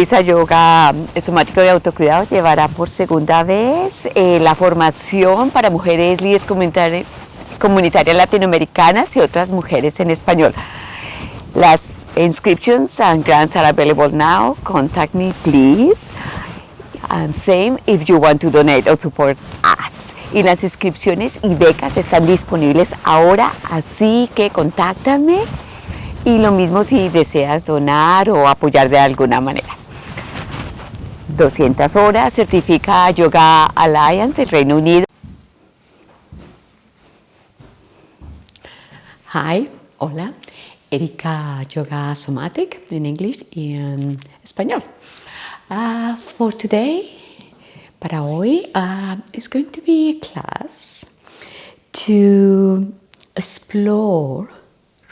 Esa yoga somático de autocuidado llevará por segunda vez la formación para mujeres líderes comunitarias latinoamericanas y otras mujeres en español. Las inscriptions and grants are available now. Contact me, please. And same if you want to donate or support us. Y las inscripciones y becas están disponibles ahora, así que contáctame. Y lo mismo si deseas donar o apoyar de alguna manera. 200 horas, certifica Yoga Alliance, el Reino Unido. Hi, hola, Erika Yoga Somatic in English y en español. For today, para hoy, it's going to be a class to explore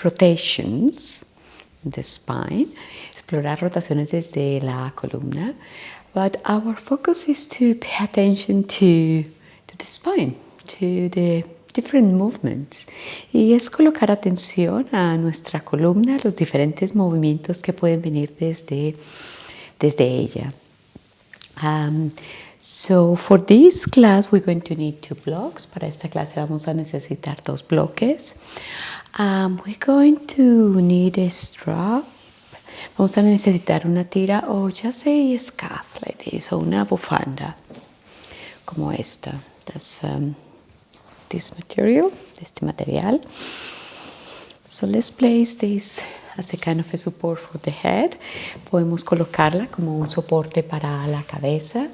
rotations in the spine, explorar rotaciones desde la columna, but our focus is to pay attention to the spine, to the different movements. Y es colocar atención a nuestra columna, los diferentes movimientos que pueden venir desde ella. So for this class we're going to need 2 blocks. Para esta clase vamos a necesitar 2 bloques. We're going to need a strap. Vamos a necesitar una tira o ya sea scarf like this, o una bufanda como esta. That's this material, este material. So let's place this as a kind of a support for the head. Podemos colocarla como un soporte para la cabeza.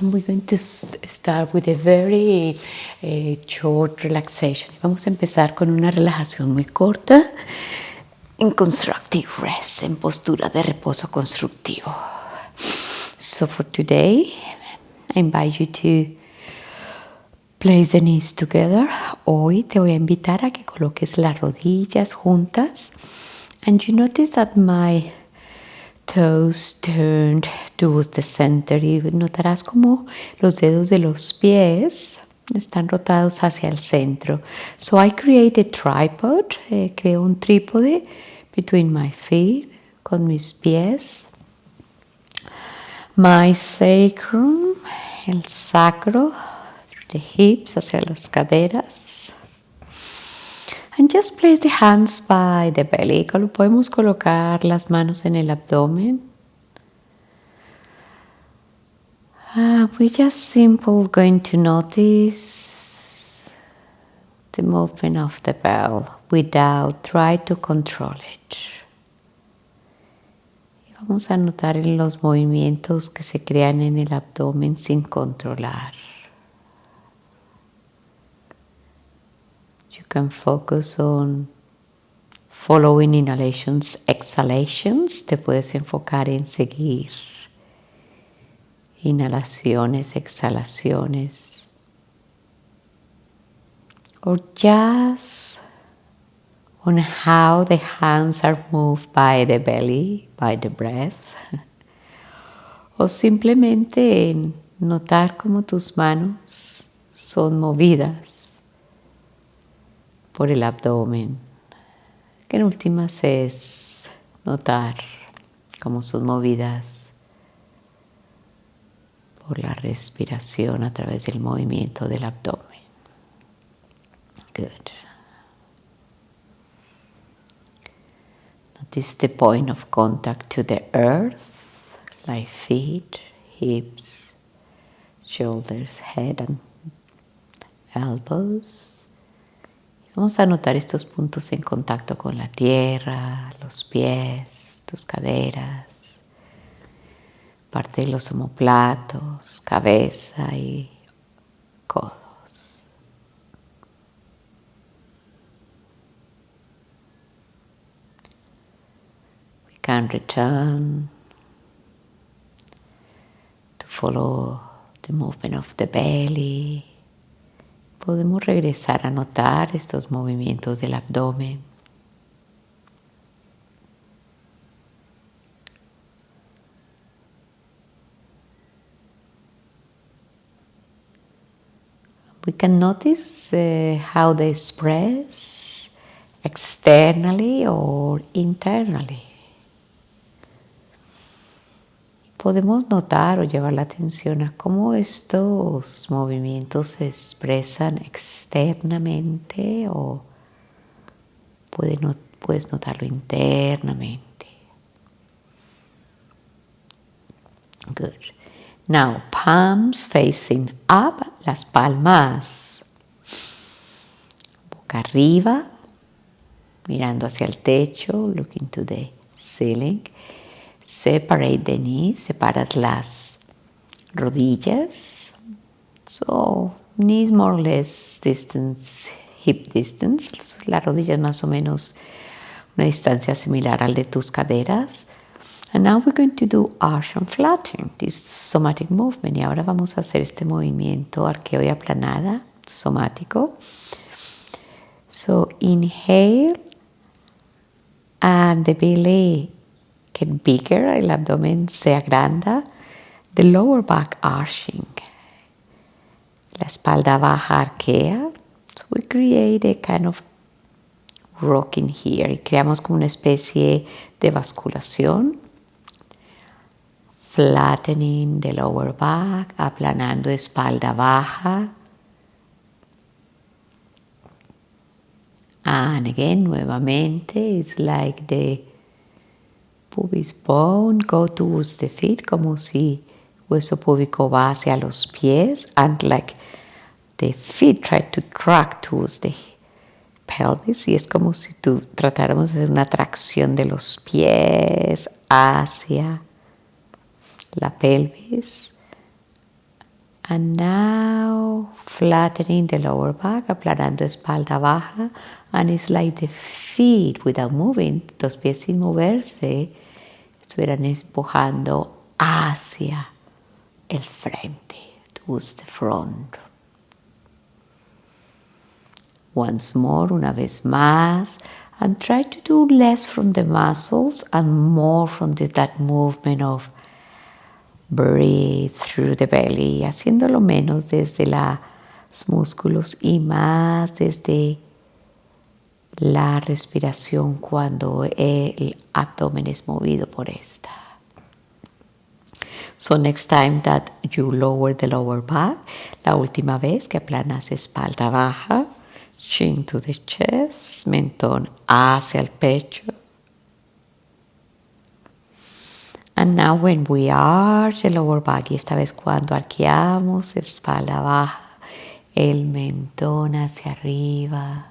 We're going to start with a very short relaxation. Vamos a empezar con una relajación muy corta en constructive rest, en postura de reposo constructivo. So for today, I invite you to place the knees together. Hoy te voy a invitar a que coloques las rodillas juntas. And you notice that my toes turned towards the center. Y notarás como los dedos de los pies están rotados hacia el centro. So I create a tripod. Creo un trípode between my feet, con mis pies. My sacrum, el sacro, the hips, hacia las caderas. And just place the hands by the belly. Podemos colocar las manos en el abdomen. We're just simple going to notice the movement of the belly without try to control it. Y vamos a notar en los movimientos que se crean en el abdomen sin controlar. You can focus on following inhalations, exhalations. Te puedes enfocar en seguir inhalaciones, exhalaciones. Or just on how the hands are moved by the belly, by the breath. O simplemente en notar cómo tus manos son movidas por el abdomen, que en últimas es notar cómo son movidas por la respiración a través del movimiento del abdomen. Good. Notice the point of contact to the earth, like feet, hips, shoulders, head and elbows. Vamos a notar estos puntos en contacto con la tierra, los pies, tus caderas, parte de los omóplatos, cabeza y codos. We can return to follow the movement of the belly. Podemos regresar a notar estos movimientos del abdomen. We can notice how they express externally or internally. podemos notar o llevar la atención a cómo estos movimientos se expresan externamente o puedes notarlo internamente. Good. Now, palms facing up, las palmas boca arriba, mirando hacia el techo, looking to the ceiling. Separate the knees, separas las rodillas. So, knees more or less distance, hip distance. La rodilla es más o menos una distancia similar al de tus caderas. And now we're going to do arch and flatten, this somatic movement. Y ahora vamos a hacer este movimiento arqueo y aplanada, somático. So inhale and the belly get bigger, el abdomen se agranda. The lower back arching. La espalda baja arquea. So we create a kind of rocking here. Y creamos como una especie de basculación. Flattening the lower back, aplanando espalda baja. And again, nuevamente, it's like the pubis bone go towards the feet, como si hueso púbico va hacia los pies, and like the feet try to track towards the pelvis, y es como si tratáramos de hacer una tracción de los pies hacia la pelvis. And now flattening the lower back, aplanando espalda baja, and it's like the feet without moving, los pies sin moverse, estuvieran empujando hacia el frente, towards the front. Once more, una vez más, and try to do less from the muscles and more from that movement of breathe through the belly, haciéndolo menos desde los músculos y más desde la respiración cuando el abdomen es movido por esta. So next time that you lower the lower back, la última vez que aplanas espalda baja, chin to the chest, mentón hacia el pecho. And now when we arch the lower back, y esta vez cuando arqueamos espalda baja, el mentón hacia arriba.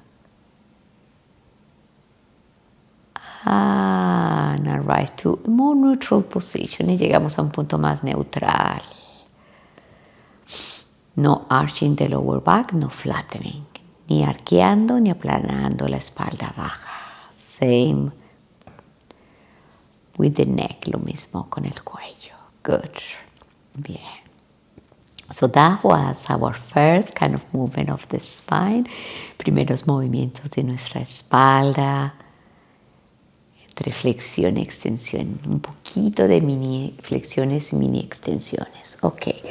And arrive to a more neutral position, y llegamos a un punto más neutral. No arching the lower back, no flattening. Ni arqueando ni aplanando la espalda baja. Same with the neck, lo mismo con el cuello. Good. Bien. So that was our first kind of movement of the spine. Primeros movimientos de nuestra espalda. Entre flexión y extensión. Un poquito de mini flexiones y mini extensiones. Okay.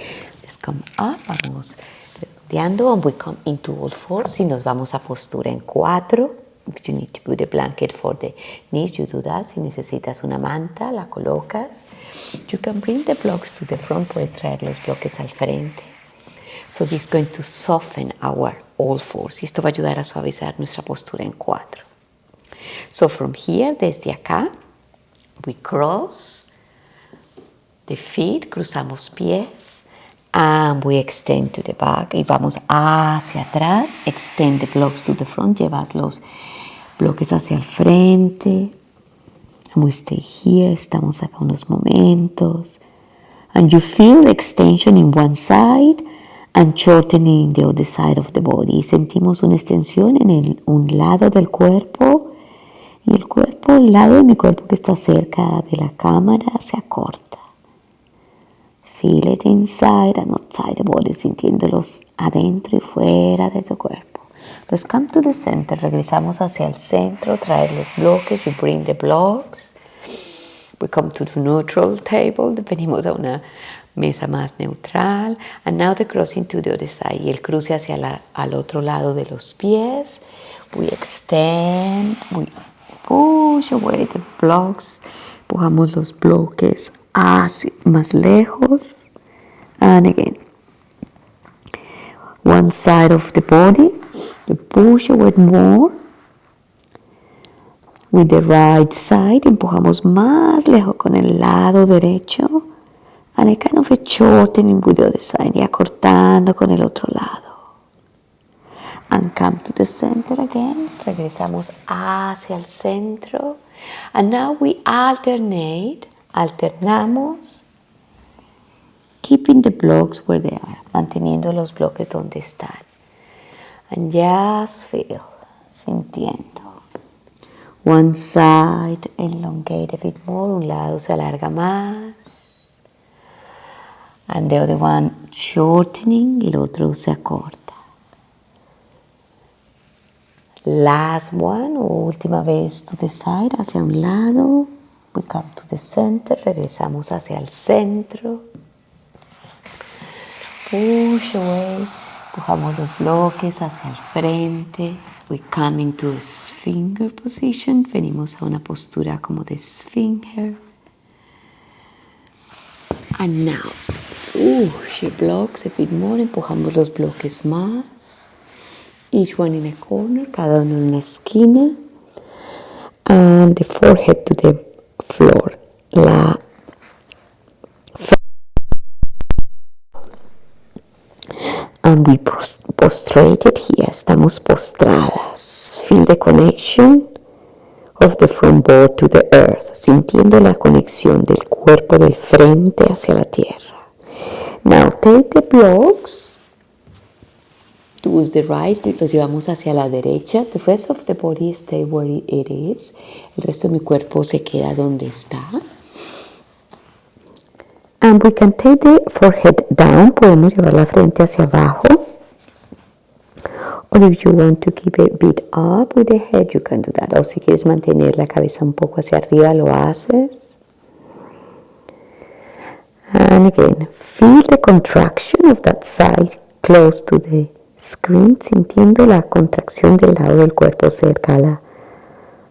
Let's come up. Vamos redondeando. And we come into all fours. Y nos vamos a postura en 4. If you need to put a blanket for the knees, you do that. Si necesitas una manta, la colocas. You can bring the blocks to the front. Puedes traer los bloques al frente. So this is going to soften our all fours. Y esto va a ayudar a suavizar nuestra postura en 4. So from here, desde acá, we cross the feet, cruzamos pies. And we extend to the back. Y vamos hacia atrás. Extend the blocks to the front. Llevas los bloques hacia el frente. And we stay here. Estamos acá unos momentos. And you feel the extension in one side and shortening the other side of the body. Y sentimos una extensión en un lado del cuerpo. Y el cuerpo, el lado de mi cuerpo que está cerca de la cámara, se acorta. Feel it inside and outside the body, sintiéndolos adentro y fuera de tu cuerpo. Let's come to the center. Regresamos hacia el centro, traer los bloques. You bring the blocks. We come to the neutral table. Venimos a una mesa más neutral. And now the crossing to the other side. Y el cruce hacia al otro lado de los pies. We extend. We push away the blocks. Empujamos los bloques hacia, más lejos. And again. One side of the body, you push away more. With the right side, empujamos más lejos con el lado derecho. And a kind of a shortening with the other side, y acortando con el otro lado. And come to the center again. Regresamos hacia el centro. And now we alternate. Alternamos. Keeping the blocks where they are. Manteniendo los bloques donde están. And just feel. Sintiendo. One side elongate a bit more. Un lado se alarga más. And the other one shortening. Y el otro se acorta. Last one, última vez to the side, hacia un lado. We come to the center, regresamos hacia el centro. Push away, empujamos los bloques hacia el frente. We come into a sphincter position, venimos a una postura como de sphincter. And now, push the blocks a bit more, empujamos los bloques más. Each one in a corner, cada uno en una esquina. And the forehead to the floor. And we prostrated here. Estamos postradas. Feel the connection of the front body to the earth. Sintiendo la conexión del cuerpo del frente hacia la tierra. Now take the blocks. Towards the right, los llevamos hacia la derecha. The rest of the body stay where it is. El resto de mi cuerpo se queda donde está. And we can take the forehead down. Podemos llevar la frente hacia abajo. Or if you want to keep it a bit up with the head, you can do that. O si quieres mantener la cabeza un poco hacia arriba, lo haces. And again, feel the contraction of that side close to the screen, sintiendo la contracción del lado del cuerpo cerca a la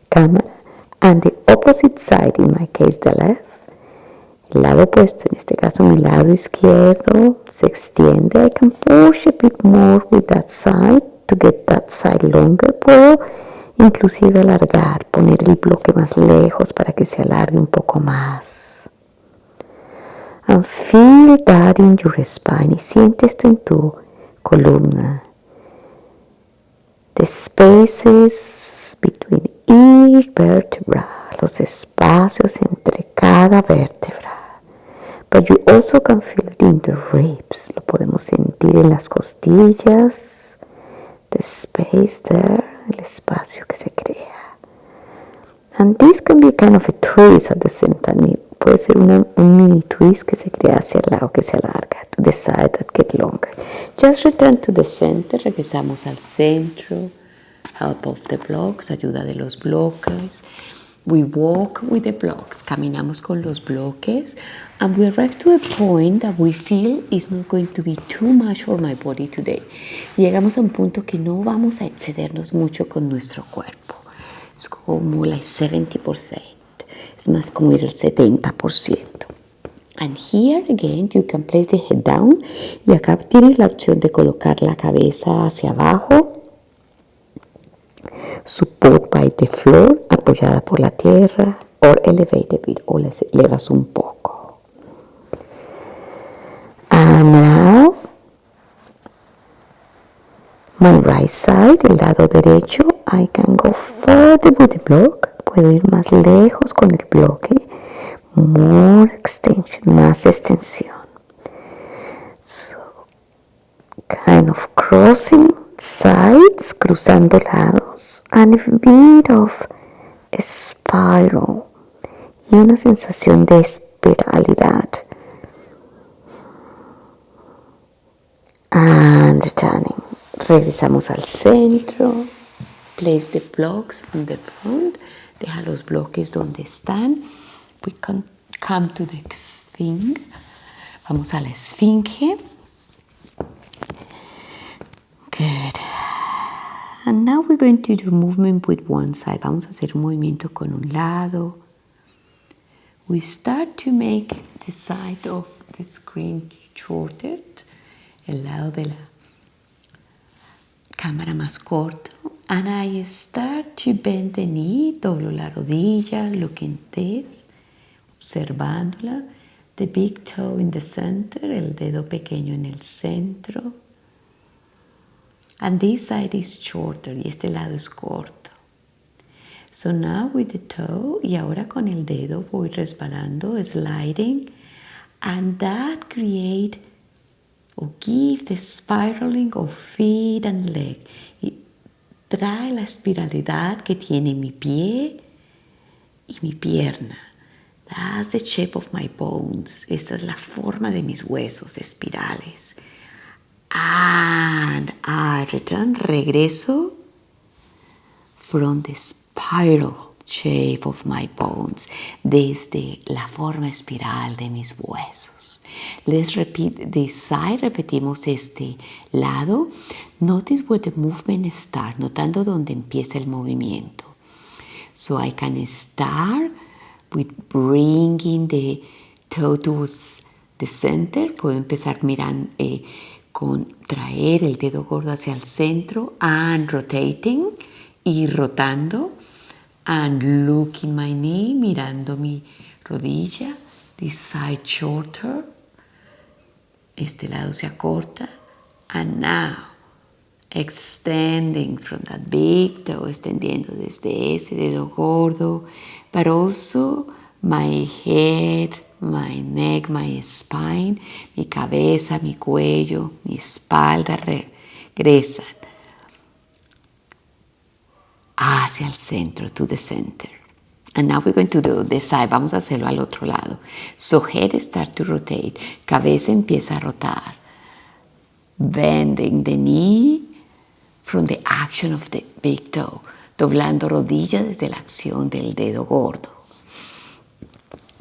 cámara. And the opposite side, in my case the left, el lado opuesto, en este caso mi lado izquierdo, se extiende. I can push a bit more with that side to get that side longer. Puedo inclusive alargar, poner el bloque más lejos para que se alargue un poco más. And feel that in your spine. Y siente esto en tu columna. The spaces between each vertebra, los espacios entre cada vértebra. But you also can feel it in the ribs. Lo podemos sentir en las costillas. The space there, el espacio que se crea. And this can be kind of a twist at the same time. Puede ser un mini twist que se crea hacia el lado, que se alarga, to the side that get longer. Just return to the center, regresamos al centro. Help of the blocks, ayuda de los bloques. We walk with the blocks, caminamos con los bloques. And we arrive to a point that we feel is not going to be too much for my body today. Llegamos a un punto que no vamos a excedernos mucho con nuestro cuerpo. Es como like 70%. Es más como el 70%. And here again you can place the head down. Y acá tienes la opción de colocar la cabeza hacia abajo. Support by the floor, apoyada por la tierra. Or elevate a bit, o les elevas un poco. And now, my right side, el lado derecho. I can go further with the block. Puedo ir más lejos con el bloque. More extension, más extensión. So, kind of crossing sides, cruzando lados. And a bit of a spiral. Y una sensación de espiralidad. And returning. Regresamos al centro. Place the blocks on the front. Deja los bloques donde están. We can come to the sphinx. Vamos a la esfinge. Good. And now we're going to do movement with one side. Vamos a hacer un movimiento con un lado. we start to make the side of the screen shorter, el lado de la cámara más corto, and I start to bend the knee, doblo la rodilla, looking this, observándola, the big toe in the center, el dedo pequeño en el centro, and this side is shorter, y este lado es corto. So now with the toe, y ahora con el dedo voy resbalando, sliding, and that create or give the spiraling of feet and leg. Y trae la espiralidad que tiene mi pie y mi pierna. That's the shape of my bones. Esta es la forma de mis huesos espirales. And I return, regreso from the spiral shape of my bones, desde la forma espiral de mis huesos. Let's repeat this side, repetimos este lado. Notice where the movement starts, notando dónde empieza el movimiento. So I can start with bringing the toe towards the center. Puedo empezar mirando, con traer el dedo gordo hacia el centro, and rotating, y rotando, and looking my knee, mirando mi rodilla, this side shorter, este lado se acorta, and now extending from that big toe, extendiendo desde ese dedo gordo, but also my head, my neck, my spine, mi cabeza, mi cuello, mi espalda regresan hacia el centro, to the center. And now we're going to do this side. Vamos a hacerlo al otro lado. So head start to rotate. Cabeza empieza a rotar. Bending the knee from the action of the big toe. Doblando rodilla desde la acción del dedo gordo.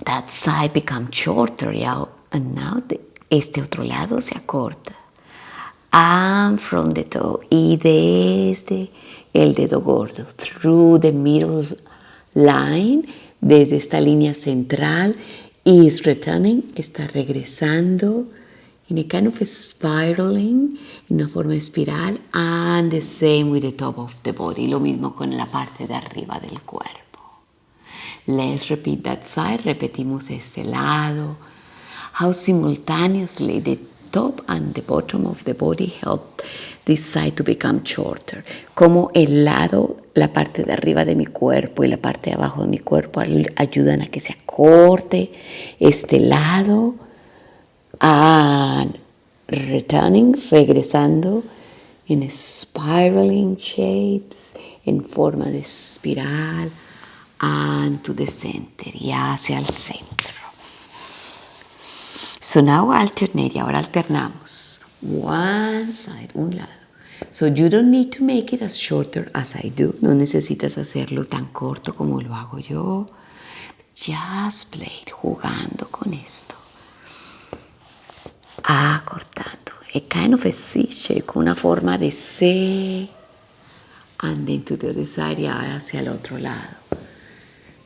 That side becomes shorter, yeah? And now este otro lado se acorta. And from the toe, y desde el dedo gordo, through the middle line, desde esta línea central, is returning, está regresando, in a kind of a spiraling, en una forma espiral, and the same with the top of the body, lo mismo con la parte de arriba del cuerpo. Let's repeat that side, repetimos este lado, how simultaneously the top and the bottom of the body help this side to become shorter. Como el lado, la parte de arriba de mi cuerpo y la parte de abajo de mi cuerpo ayudan a que se acorte este lado. And returning, regresando en spiraling shapes, en forma de espiral, and to the center, y hacia el centro. So now alternate, y ahora alternamos. One side, un lado. So you don't need to make it as shorter as I do. No necesitas hacerlo tan corto como lo hago yo. Just play, jugando con esto. Acortando. A kind of a C shape, con una forma de C. And then to the other side, y ahora hacia el otro lado.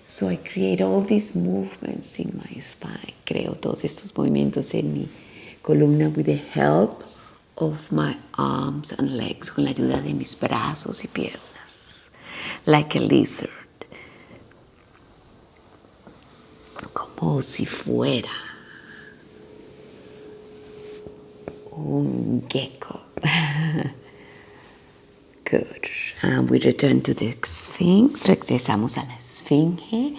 So I create all these movements in my spine. Creo todos estos movimientos en mi columna with the help of my arms and legs, con la ayuda de mis brazos y piernas. Like a lizard. Como si fuera un gecko. Good. And we return to the Sphinx. Regresamos a la Esfinge.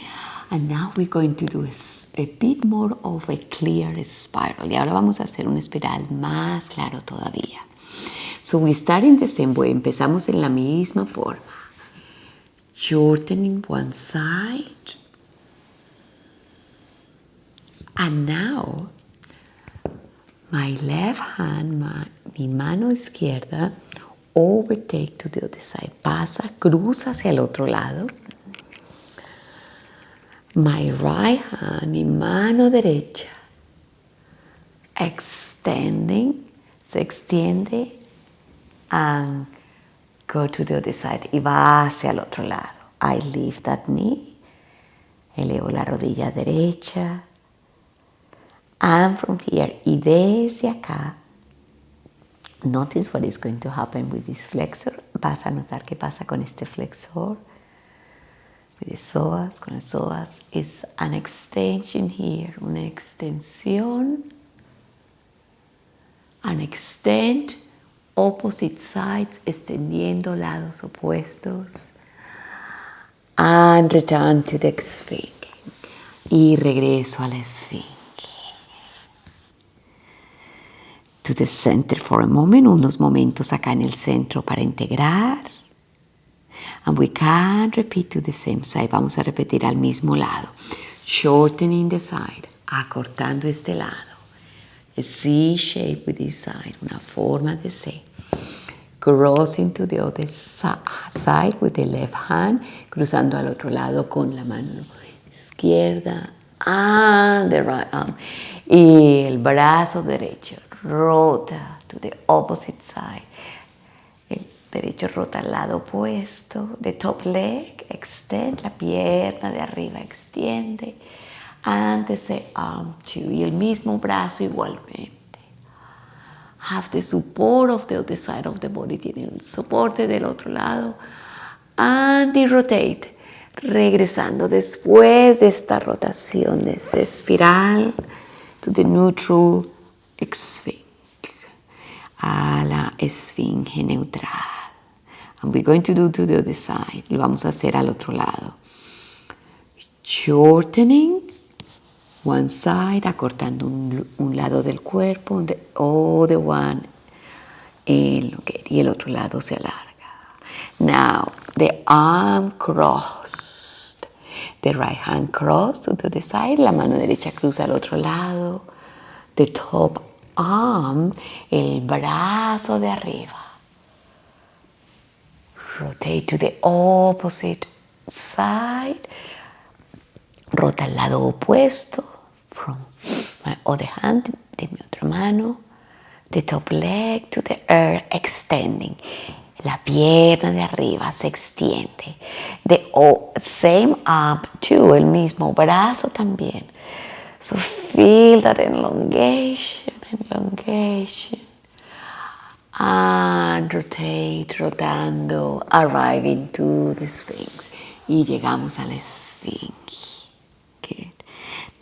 And now we're going to do a bit more of a clear spiral. Y ahora vamos a hacer una espiral más claro todavía. So we start in the same way. Empezamos en la misma forma. Shortening one side. And now, my left hand, mi mano izquierda, overtake to the other side. Pasa, cruza hacia el otro lado. My right hand, mi mano derecha, extending, se extiende, and go to the other side. Y va hacia el otro lado. I lift that knee, Elevo la rodilla derecha. And from here, y desde acá, notice what is going to happen with this flexor. Vas a notar qué pasa con este flexor. With the psoas, con las psoas, is an extension here, una extensión. And extend opposite sides, extendiendo lados opuestos. And return to the esfinge. Y regreso a la esfinge. To the center for a moment, unos momentos acá en el centro para integrar. And we can repeat to the same side. Vamos a repetir al mismo lado. Shortening the side, acortando este lado. A C shape with this side, una forma de C. Crossing to the other side with the left hand, cruzando al otro lado con la mano izquierda. And the right arm. Y el brazo derecho rota to the opposite side. El derecho rota al lado opuesto. The top leg extend, la pierna de arriba extiende. And the arm too. Y el mismo brazo igualmente. Have the support of the other side of the body. Tiene el soporte del otro lado. And the rotate. Regresando después de esta rotación de esta espiral to the neutral esfinge. A la esfinge neutral. And we're going to do to the other side. Lo vamos a hacer al otro lado. Shortening one side, acortando un lado del cuerpo, the other one, y el otro lado se alarga. Now, the arm crossed. The right hand crossed to the side, la mano derecha cruza al otro lado. The top arm, el brazo de arriba. Rotate to the opposite side. Rota al lado opuesto. From my other hand, de mi otra mano. The top leg to the earth, extending. La pierna de arriba se extiende. The same arm too, el mismo brazo también. So feel that elongation. And rotate, rotando, arriving to the sphinx. Y llegamos a la esfinge. Good.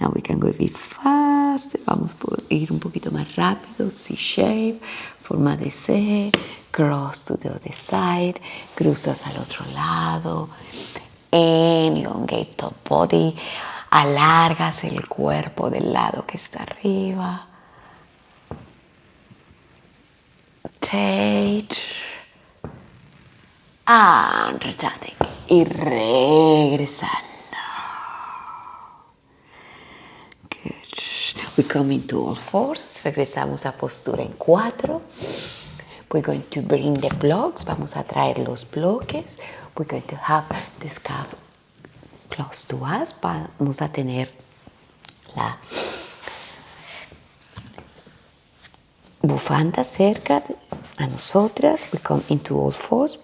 Now we can go a bit fast. Vamos a ir un poquito más rápido. C-shape, forma de C. Cross to the other side. Cruzas al otro lado. Elongate top body. Alargas el cuerpo del lado que está arriba. Rotate. And returning. Y regresando. Good. We come into all fours. Regresamos a postura en 4. We're going to bring the blocks. Vamos a traer los bloques. We're going to have the scarf close to us. Vamos a tener la bufanda cerca a nosotras. We come into all fours.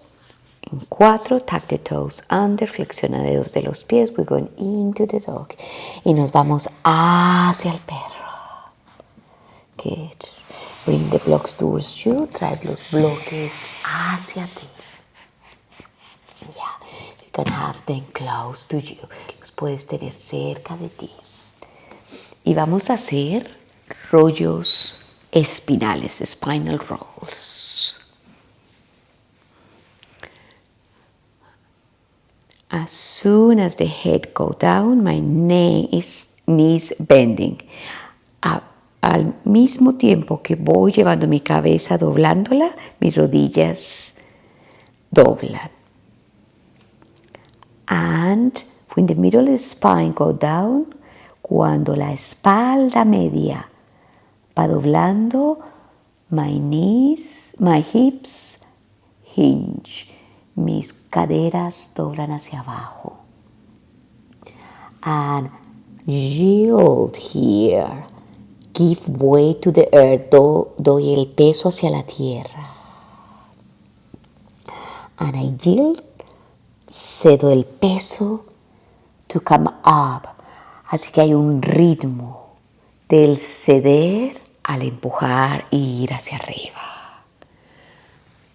En 4, tuck the toes under, flexiona dedos de los pies. We're going into the dog. Y nos vamos hacia el perro. Good. Bring the blocks towards you. Traes los bloques hacia ti. Yeah. You can have them close to you. Los puedes tener cerca de ti. Y vamos a hacer rollos espinales, Spinal Rolls. As soon as the head goes down, my knees bending. Al mismo tiempo que voy llevando mi cabeza doblándola, mis rodillas doblan. And when the middle of the spine goes down, cuando la espalda media va doblando, my hips hinge. Mis caderas doblan hacia abajo. And yield here. Give way to the earth. Doy el peso hacia la tierra. And I yield. Cedo el peso to come up. Así que hay un ritmo del ceder al empujar e ir hacia arriba.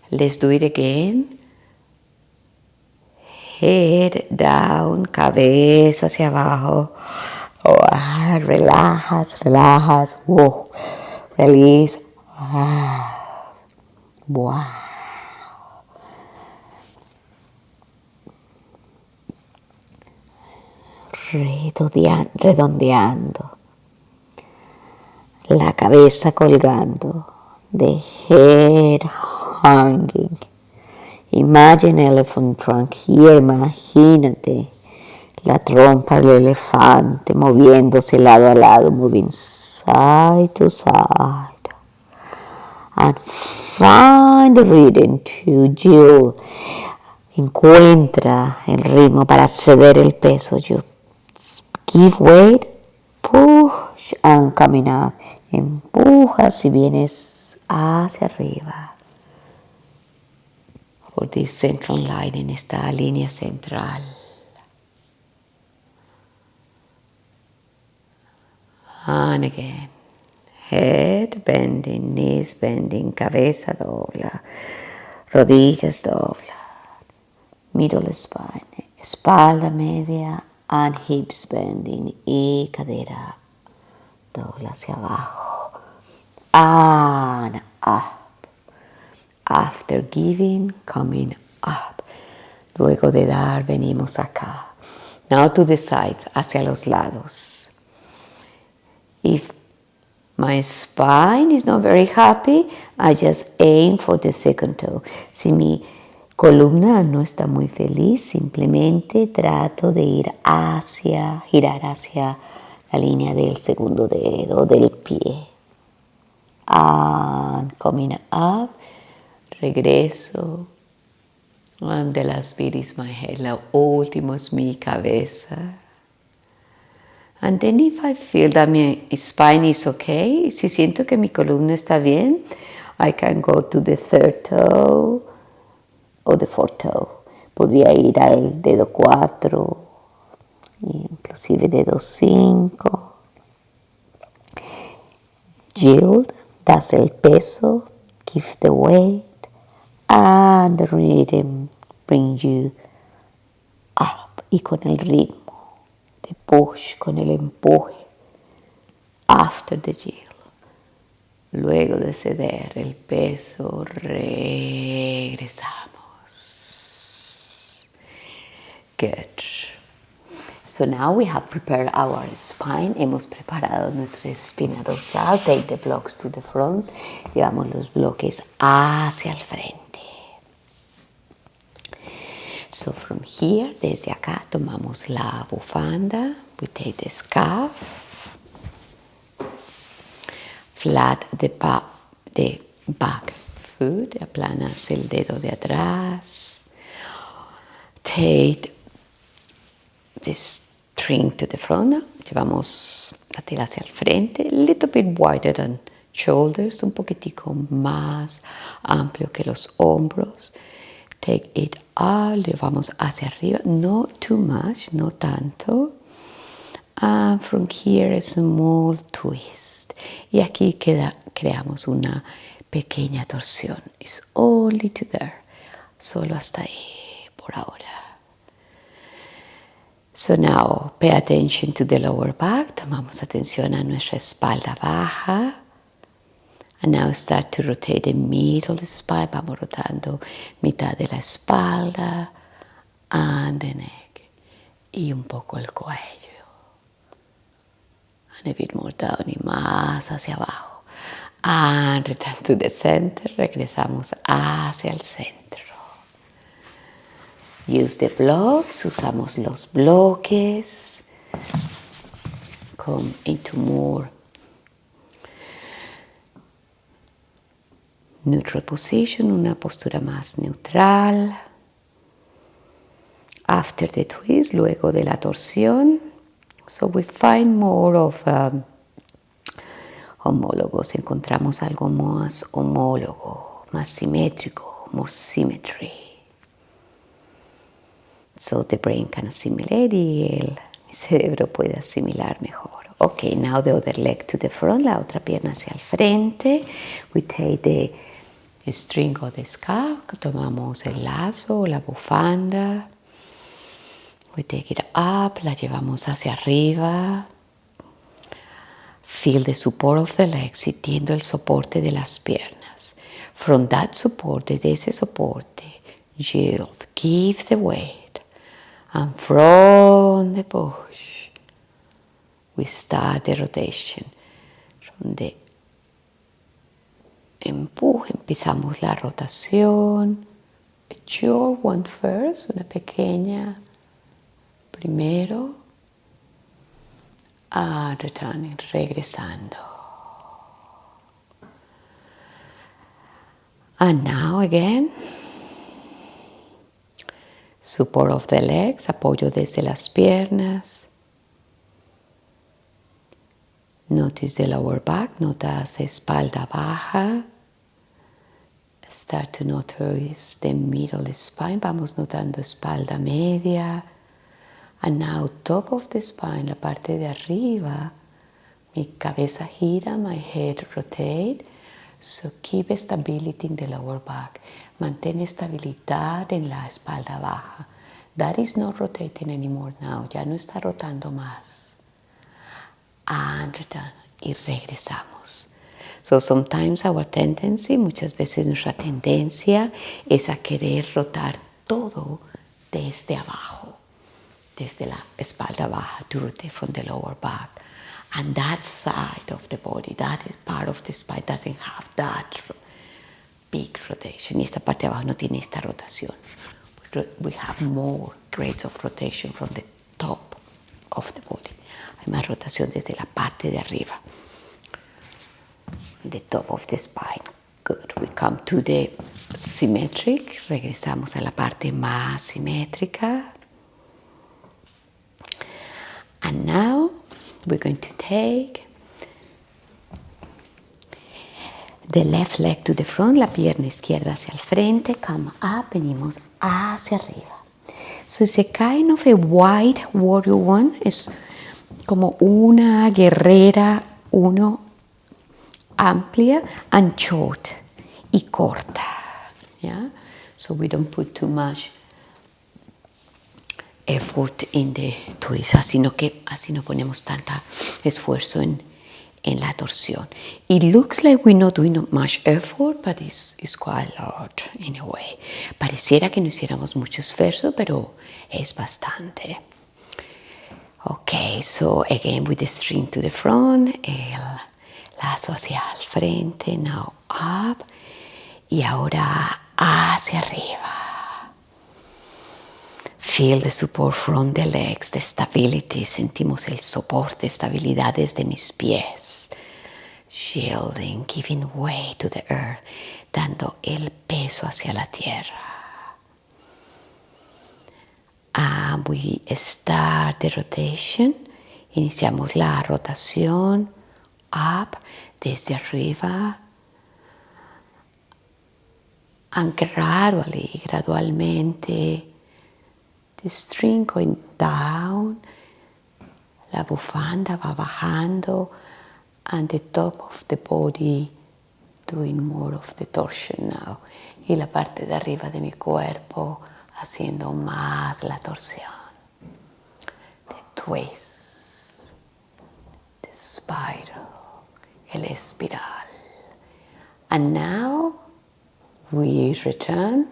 Let's do it again. Head down, cabeza hacia abajo. Oh, relajas, relajas. Wow. Release. Wow. Redondeando. La cabeza colgando. The head hanging. Imagine elephant trunk here, imagínate la trompa del elefante moviéndose lado a lado, moving side to side. And find the rhythm to Jill. Encuentra el ritmo para ceder el peso. You give weight, push and coming up. Empujas y vienes hacia arriba. For this central line, en esta línea central. And again. Head bending, knees bending, cabeza dobla, rodillas dobla, middle spine, espalda media, and hips bending, y cadera dobla hacia abajo. And up. After giving, coming up. Luego de dar, venimos acá. Now to the sides, hacia los lados. If my spine is not very happy, I just aim for the second toe. Si mi columna no está muy feliz, simplemente trato de ir hacia, girar hacia la línea del segundo dedo del pie. And coming up. Regreso. And the last bit is my head. La última es mi cabeza. And then if I feel that my spine is okay, si siento que mi columna está bien, I can go to the third toe o the fourth toe. Podría ir al dedo 4, inclusive dedo 5. Yield, das el peso, give the weight. And the rhythm brings you up. Y con el ritmo, the push, con el empuje. After the yield. Luego de ceder el peso, regresamos. Good. So now we have prepared our spine. Hemos preparado nuestra espina dorsal. Take the blocks to the front. Llevamos los bloques hacia el frente. So from here, desde acá, tomamos la bufanda. We take the scarf. Flat the back foot. Aplanas el dedo de atrás. Take the string to the front. Llevamos la tela hacia el frente. A little bit wider than shoulders. Un poquitico más amplio que los hombros. Take it up, llevamos hacia arriba, not too much, no tanto. And from here a small twist. Y aquí creamos una pequeña torsión. It's only to there. Solo hasta ahí, por ahora. So now, pay attention to the lower back. Tomamos atención a nuestra espalda baja. And now start to rotate the middle spine. Vamos rotando mitad de la espalda and the neck. Y un poco el cuello. And a bit more down y más hacia abajo. And return to the center. Regresamos hacia el centro. Use the blocks. Usamos los bloques. Come into more neutral position, una postura más neutral. After the twist, luego de la torsión. So we find more of homólogos. Encontramos algo más homólogo, más simétrico, more symmetry. So the brain can assimilate y mi cerebro puede asimilar mejor. Okay, now the other leg to the front, la otra pierna hacia el frente. We take the string of the scarf, tomamos el lazo o la bufanda. We take it up, la llevamos hacia arriba. Feel the support of the legs, sintiendo el soporte de las piernas. From that support, desde ese soporte, yield, give the weight. And from the push, we start the rotation. From the empuje, empezamos la rotación. A short one first, una pequeña primero. Returning, regresando. And now again, support of the legs, apoyo desde las piernas. Notice the lower back, notas espalda baja. Start to notice the middle spine, vamos notando espalda media. And now top of the spine, la parte de arriba, mi cabeza gira, my head rotate. So keep stability in the lower back. Mantén estabilidad en la espalda baja. That is not rotating anymore now, ya no está rotando más. And return, y regresamos. So sometimes our tendency, muchas veces nuestra tendencia es a querer rotar todo desde abajo. Desde la espalda baja, to rotate from the lower back. And that side of the body, that is part of the spine, doesn't have that big rotation. Y esta parte de abajo no tiene esta rotación. We have more grades of rotation from the top of the body. Hay más rotación desde la parte de arriba. The top of the spine. Good. We come to the symmetric. Regresamos a la parte más simétrica. And now we're going to take the left leg to the front, la pierna izquierda hacia el frente, come up, venimos hacia arriba. So it's a kind of a wide warrior one, es como una guerrera uno amplia and short y corta. Yeah? So we don't put too much effort in the twist, sino que así no ponemos tanta esfuerzo en la torsión. It looks like we're not doing much effort, but it's quite a lot in a way. Pareciera que no hiciéramos mucho esfuerzo, pero es bastante. Okay, so again with the string to the front, el lazo hacia el frente, now up, y ahora hacia arriba. Feel the support from the legs, the stability, sentimos el soporte, estabilidad desde mis pies. Shielding, giving way to the earth, dando el peso hacia la tierra. And we start the rotation, iniciamos la rotación, up, desde arriba, and gradualmente, the string going down, la bufanda va bajando, and the top of the body doing more of the torsion now. Y la parte de arriba de mi cuerpo haciendo más la torsión. The twist, the spiral, el espiral. And now we return,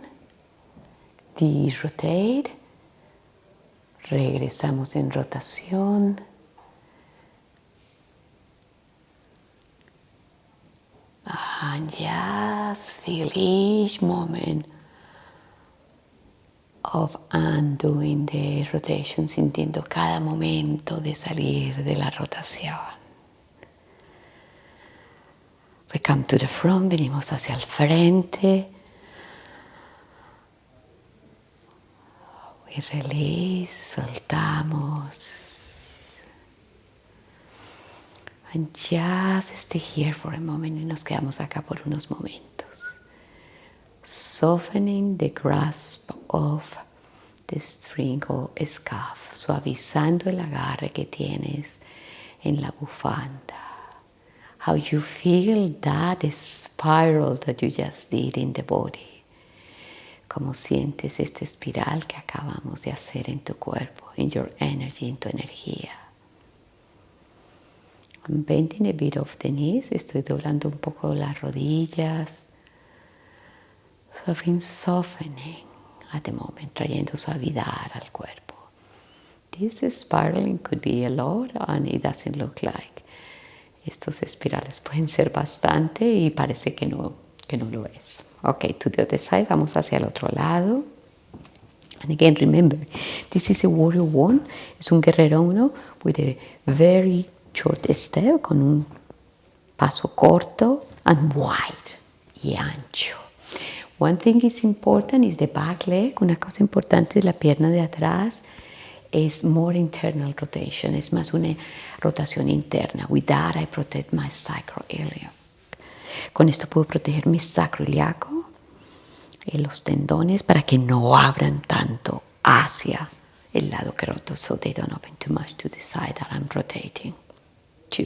rotate. Regresamos en rotación. And just feel each moment of undoing the rotation, sintiendo cada momento de salir de la rotación. We come to the front, venimos hacia el frente. We release, soltamos. And just stay here for a moment y nos quedamos acá por unos momentos. Softening the grasp of the string o scarf, suavizando el agarre que tienes en la bufanda. How you feel that spiral that you just did in the body. Cómo sientes esta espiral que acabamos de hacer en tu cuerpo, in your energy, en tu energía. I'm bending a bit of the knees, estoy doblando un poco las rodillas. Softening at the moment, trayendo suavidad al cuerpo. This spiraling could be a lot and it doesn't look like. Estos espirales pueden ser bastante y parece que no lo es. Okay, to the other side, vamos hacia el otro lado. And again, remember, this is a warrior one. Es un guerrero uno with a very short step, con un paso corto and wide y ancho. One thing is important is the back leg. Una cosa importante es la pierna de atrás. Es more internal rotation. Es más una rotación interna. With that I protect my sacroiliac. Con esto puedo proteger mi sacroiliaco, los tendones, para que no abran tanto hacia el lado que roto, so they don't open too much to the side that I'm rotating to.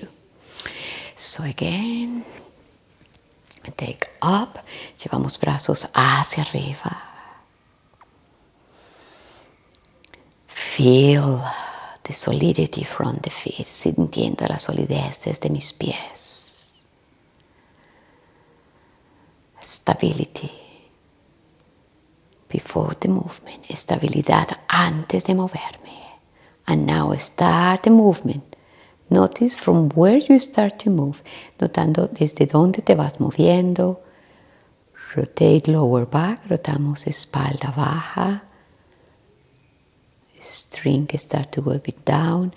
So again, take up, llevamos brazos hacia arriba. Feel the solidity from the feet, sintiendo la solidez desde mis pies. Stability before the movement, estabilidad antes de moverme. And now start the movement. Notice from where you start to move, notando desde dónde te vas moviendo. Rotate lower back, rotamos espalda baja. String start to go a bit down.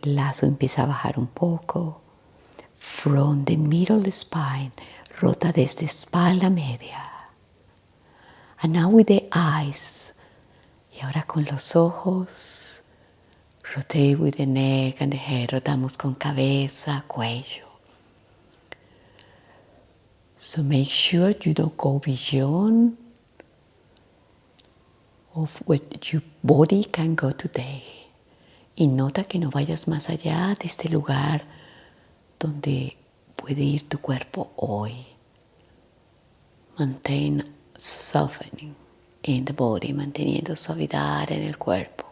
El lazo empieza a bajar un poco. From the middle spine, rota desde espalda media. And now with the eyes. Y ahora con los ojos. Rotate with the neck and the head. Rotamos con cabeza, cuello. So make sure you don't go beyond of what your body can go today. Y nota que no vayas más allá de este lugar donde puede ir tu cuerpo hoy. Maintain softening in the body, manteniendo suavidad en el cuerpo.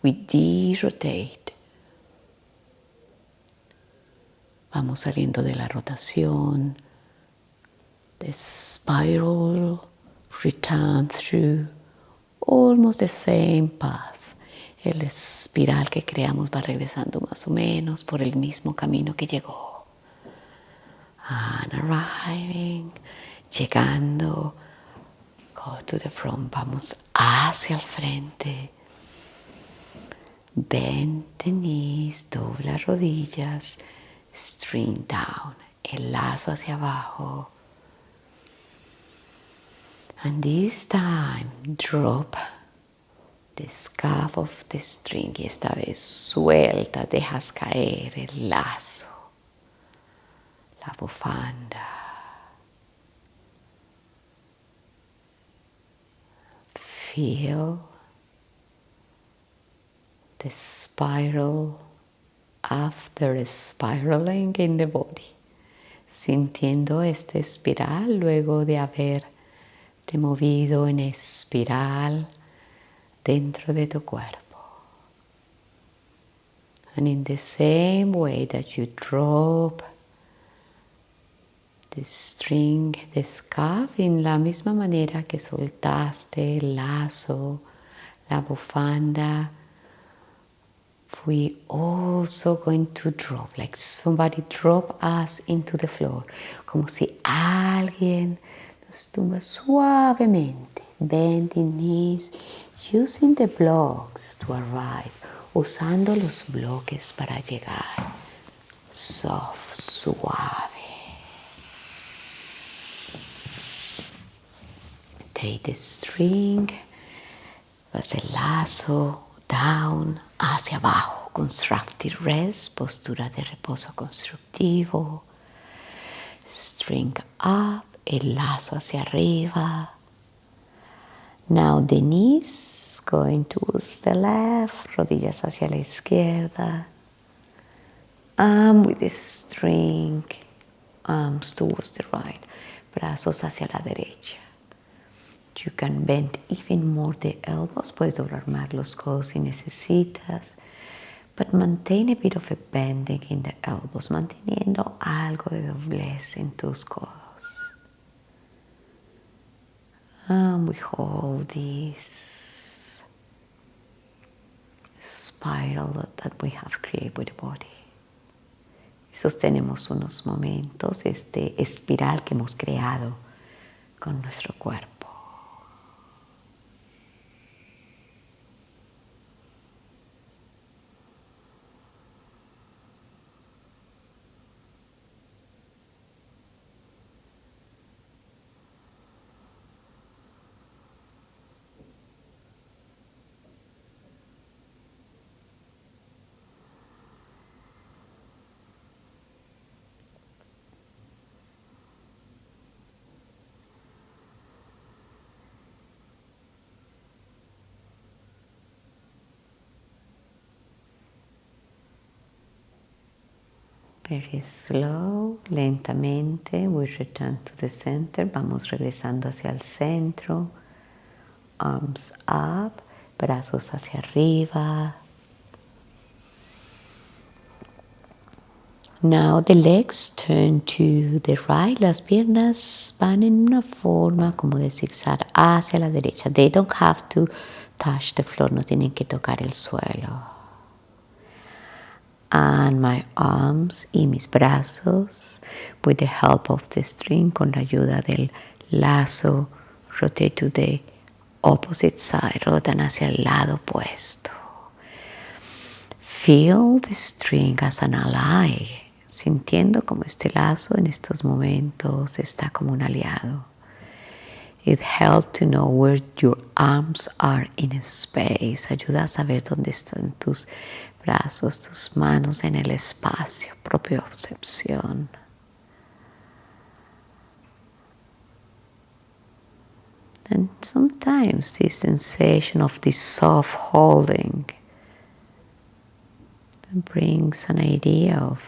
We de-rotate. Vamos saliendo de la rotación. The spiral, return through almost the same path. El espiral que creamos va regresando más o menos por el mismo camino que llegó. And arriving, llegando, go to the front, vamos hacia el frente. Bend the knees, dobla rodillas, string down, el lazo hacia abajo. And this time, drop the scarf of the string. Y esta vez suelta, dejas caer el lazo, la bufanda. Feel the spiral after spiraling in the body. Sintiendo esta espiral luego de haberte movido en espiral dentro de tu cuerpo. And in the same way that you drop the string, the scarf, en la misma manera que soltaste el lazo, la bufanda, we also going to drop, like somebody drop us into the floor, como si alguien nos tumba suavemente, bending knees, using the blocks to arrive, usando los bloques para llegar, soft, suave. Take the string, vas el lazo, down, hacia abajo, constructive rest, postura de reposo constructivo. String up, el lazo hacia arriba. Now the knees going towards the left, rodillas hacia la izquierda. Arm with the string, arms towards the right, brazos hacia la derecha. You can bend even more the elbows, puedes doblar más los codos si necesitas, but maintain a bit of a bending in the elbows, manteniendo algo de doblez en tus codos. And we hold this spiral that we have created with the body. Y sostenemos unos momentos este espiral que hemos creado con nuestro cuerpo. Very slow, lentamente, we return to the center, vamos regresando hacia el centro, arms up, brazos hacia arriba. Now the legs turn to the right, las piernas van en una forma como de zigzag hacia la derecha. They don't have to touch the floor, no tienen que tocar el suelo. And my arms y mis brazos, with the help of the string, con la ayuda del lazo, rotate to the opposite side, rotan hacia el lado opuesto. Feel the string as an ally, sintiendo como este lazo en estos momentos está como un aliado. It helps to know where your arms are in space. Ayuda a saber dónde están tus brazos, tus manos en el espacio, propia percepción. And sometimes this sensation of this soft holding brings an idea of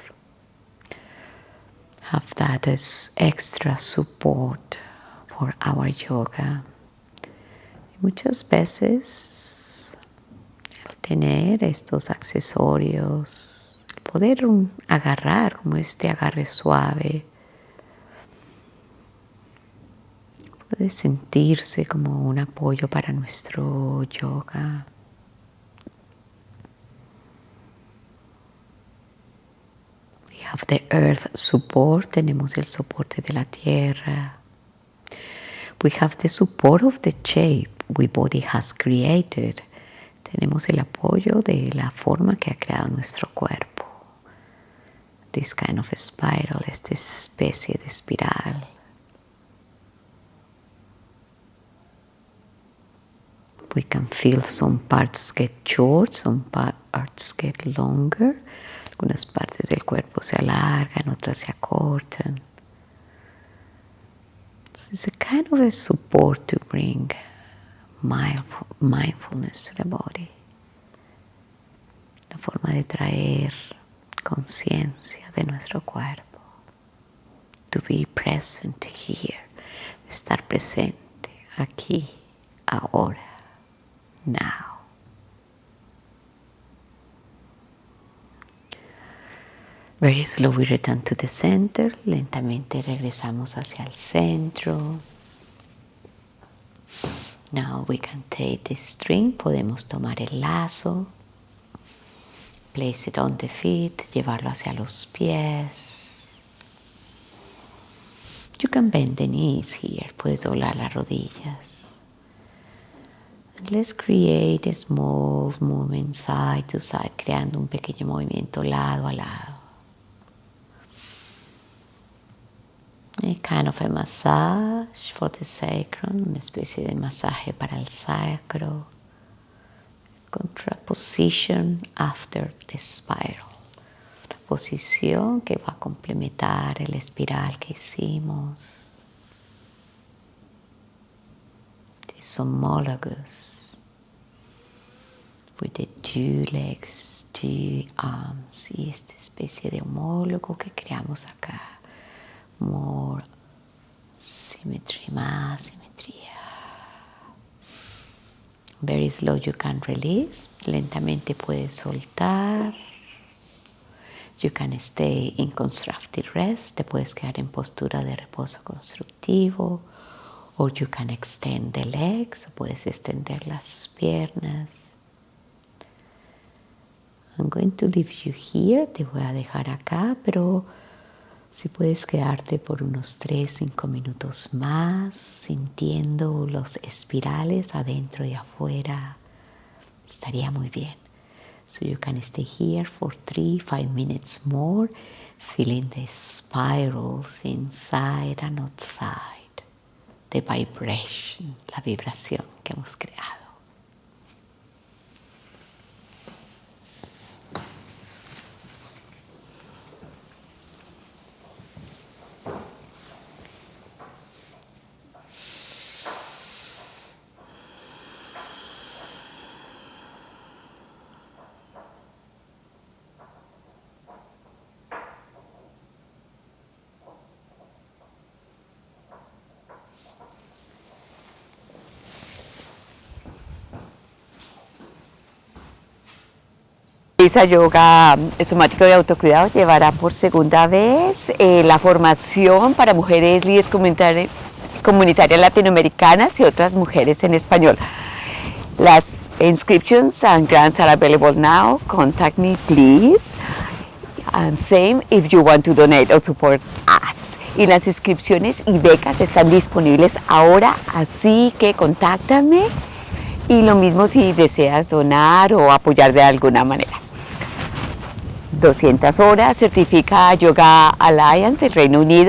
have that as extra support for our yoga. Y muchas veces el tener estos accesorios, el poder agarrar como este agarre suave, puede sentirse como un apoyo para nuestro yoga. We have the earth support, tenemos el soporte de la tierra. We have the support of the shape we body has created. Tenemos el apoyo de la forma que ha creado nuestro cuerpo. This kind of a spiral, esta especie de espiral. We can feel some parts get short, some parts get longer. Algunas partes del cuerpo se alargan, otras se acortan. So it's a kind of a support to bring mindfulness to the body. La forma de traer conciencia de nuestro cuerpo. To be present here. Estar presente aquí, ahora, now. Very slow we return to the center. Lentamente regresamos hacia el centro. Now we can take the string. Podemos tomar el lazo. Place it on the feet. Llevarlo hacia los pies. You can bend the knees here. Puedes doblar las rodillas. And let's create a small movement side to side, creando un pequeño movimiento lado a lado. A kind of a massage for the sacrum, una especie de masaje para el sacro. Contraposition after the spiral. Una posición que va a complementar el espiral que hicimos. This homologous. two legs, two arms, y esta especie de homólogo que creamos acá. More symmetry, más simetría. Very slow you can release. Lentamente puedes soltar. You can stay in constructive rest. Te puedes quedar en postura de reposo constructivo. Or you can extend the legs. Puedes extender las piernas. I'm going to leave you here. Te voy a dejar acá, pero si puedes quedarte por unos 3-5 minutos más, sintiendo los espirales adentro y afuera, estaría muy bien. So you can stay here for 3-5 minutes more, feeling the spirals inside and outside, the vibration, la vibración que hemos creado. Yoga somático de autocuidado llevará por segunda vez la formación para mujeres líderes comunitarias latinoamericanas y otras mujeres en español. Las inscriptions and grants are available now. Contact me please. And same if you want to donate or support us. Y las inscripciones y becas están disponibles ahora, así que contáctame. Y lo mismo si deseas donar o apoyar de alguna manera. 200 horas, certifica Yoga Alliance, el Reino Unido.